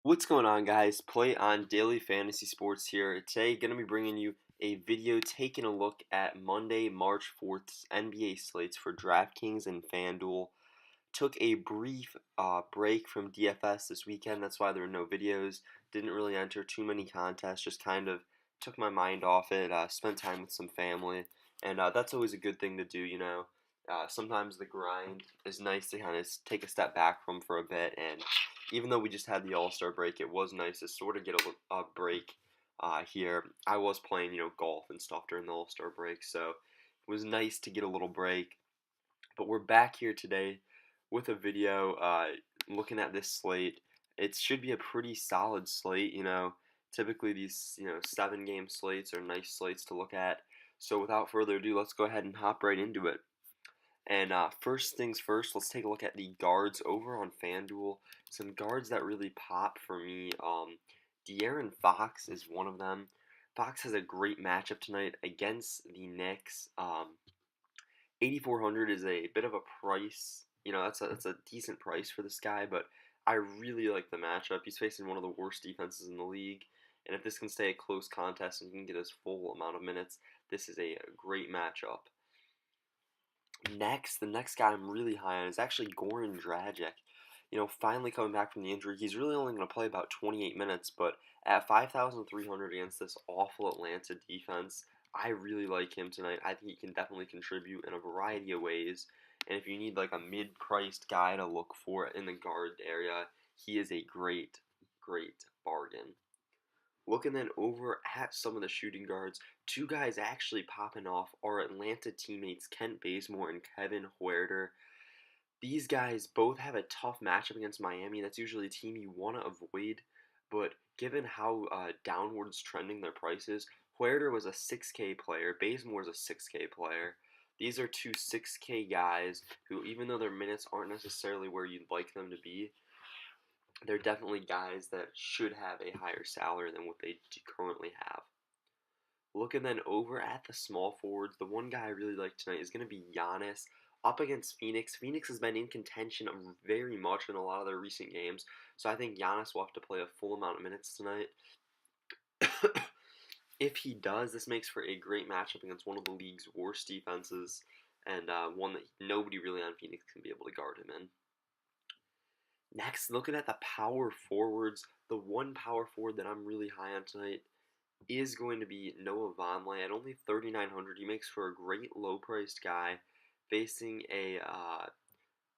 What's going on, guys? Play on Daily Fantasy Sports here. Today, going to be bringing you a video taking a look at Monday, March 4th's NBA slates for Draftkings and Fanduel. Took a brief break from DFS this weekend. That's why there were no videos. Didn't really enter too many contests. Just kind of took my mind off it. Spent time with some family, and that's always a good thing to do. Sometimes the grind is nice to kind of take a step back from for a bit. And even though we just had the All-Star break, it was nice to sort of get a break here. I was playing, golf and stuff during the All-Star break, so it was nice to get a little break. But we're back here today with a video looking at this slate. It should be a pretty solid slate. Typically these 7-game slates are nice slates to look at. So without further ado, let's go ahead and hop right into it. And first things first, let's take a look at the guards over on FanDuel. Some guards that really pop for me. De'Aaron Fox is one of them. Fox has a great matchup tonight against the Knicks. 8,400 is a bit of a price. That's a decent price for this guy, but I really like the matchup. He's facing one of the worst defenses in the league, and if this can stay a close contest and he can get his full amount of minutes, this is a great matchup. The next guy I'm really high on is actually Goran Dragic. Finally coming back from the injury, he's really only going to play about 28 minutes, but at 5,300 against this awful Atlanta defense, I really like him tonight. I think he can definitely contribute in a variety of ways, and if you need like a mid-priced guy to look for in the guard area, he is a great, great bargain. Looking then over at some of the shooting guards, two guys actually popping off are Atlanta teammates Kent Bazemore and Kevin Huerter. These guys both have a tough matchup against Miami. That's usually a team you want to avoid, but given how downwards trending their prices, Huerter was a 6K player, Bazemore is a 6K player. These are two 6K guys who, even though their minutes aren't necessarily where you'd like them to be, they're definitely guys that should have a higher salary than what they currently have. Looking then over at the small forwards, the one guy I really like tonight is going to be Giannis up against Phoenix. Phoenix has been in contention very much in a lot of their recent games, so I think Giannis will have to play a full amount of minutes tonight. If he does, this makes for a great matchup against one of the league's worst defenses, and one that nobody really on Phoenix can be able to guard him in. Next, looking at the power forwards, the one power forward that I'm really high on tonight is going to be Noah Vonleh at only 3,900. He makes for a great low-priced guy facing a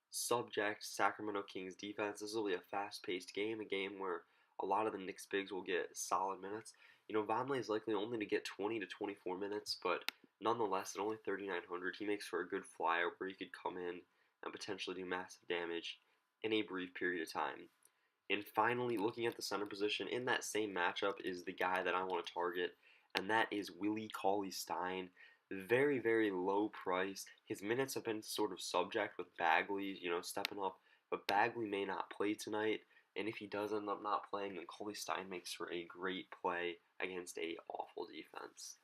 subject Sacramento Kings defense. This will be a fast-paced game, a game where a lot of the Knicks bigs will get solid minutes. Vonleh is likely only to get 20 to 24 minutes, but nonetheless, at only 3,900, he makes for a good flyer where he could come in and potentially do massive damage in a brief period of time. And finally, looking at the center position, in that same matchup is the guy that I want to target, and that is Willie Cauley-Stein. Very, very low price. His minutes have been sort of subject with Bagley, stepping up, but Bagley may not play tonight, and if he does end up not playing, then Cauley-Stein makes for a great play against a awful defense.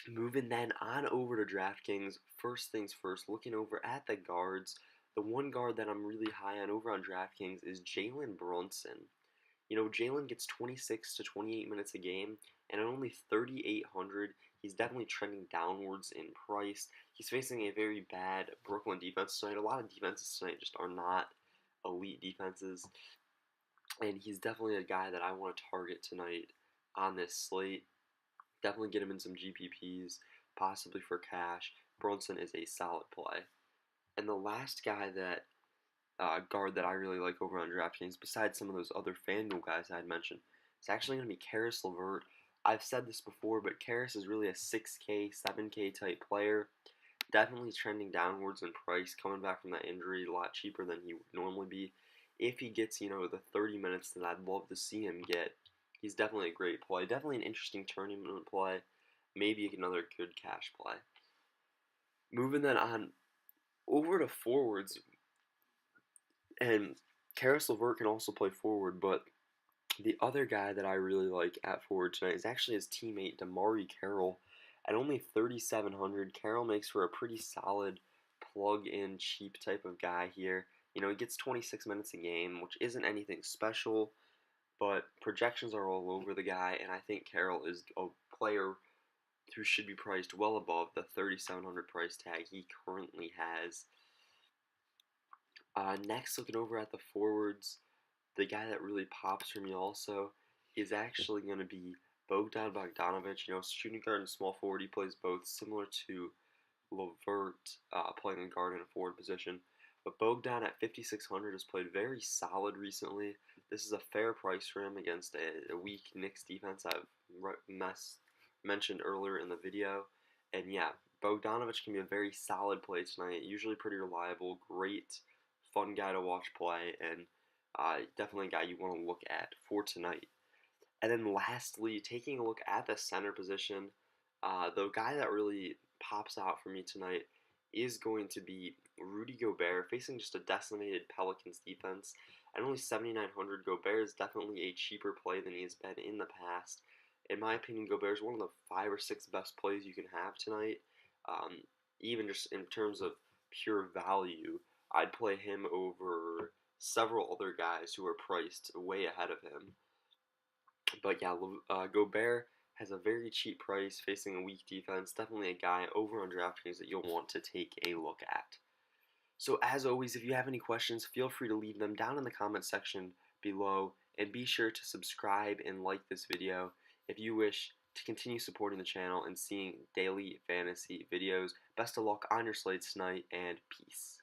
Moving then on over to DraftKings, first things first, looking over at the guards, the one guard that I'm really high on over on DraftKings is Jalen Brunson. Jalen gets 26 to 28 minutes a game, and at only 3,800, he's definitely trending downwards in price. He's facing a very bad Brooklyn defense tonight. A lot of defenses tonight just are not elite defenses, and he's definitely a guy that I want to target tonight on this slate. Definitely get him in some GPPs, possibly for cash. Brunson is a solid play. And the last guy that guard that I really like over on DraftKings, besides some of those other FanDuel guys I had mentioned, it's actually going to be Caris LeVert. I've said this before, but Caris is really a 6K, 7K type player. Definitely trending downwards in price, coming back from that injury, a lot cheaper than he would normally be. If he gets, the 30 minutes that I'd love to see him get, he's definitely a great play. Definitely an interesting tournament play. Maybe another good cash play. Moving then on over to forwards, and Caris LeVert can also play forward, but the other guy that I really like at forward tonight is actually his teammate, DeMarre Carroll. At only 3,700, Carroll makes for a pretty solid plug-in cheap type of guy here. You know, he gets 26 minutes a game, which isn't anything special, but projections are all over the guy, and I think Carroll is a player who should be priced well above the 3,700 price tag he currently has. Next, looking over at the forwards, the guy that really pops for me also is actually going to be Bogdan Bogdanovic. You know, shooting guard and small forward, he plays both, similar to Levert playing in guard and a forward position. But Bogdan at 5,600 has played very solid recently. This is a fair price for him against a weak Knicks defense I've mentioned earlier in the video. And yeah, Bogdanovic can be a very solid play tonight. Usually pretty reliable, great, fun guy to watch play, and definitely a guy you want to look at for tonight. And then lastly, taking a look at the center position, the guy that really pops out for me tonight is going to be Rudy Gobert, facing just a decimated Pelicans defense. At only 7,900, Gobert is definitely a cheaper play than he has been in the past. In my opinion, Gobert is one of the 5 or 6 best plays you can have tonight. Um, Even just in terms of pure value, I'd play him over several other guys who are priced way ahead of him. But yeah, Gobert has a very cheap price facing a weak defense. Definitely a guy over on Draftkings that you'll want to take a look at. So as always, if you have any questions, feel free to leave them down in the comment section below. And be sure to subscribe and like this video if you wish to continue supporting the channel and seeing daily fantasy videos. Best of luck on your slates tonight, and peace.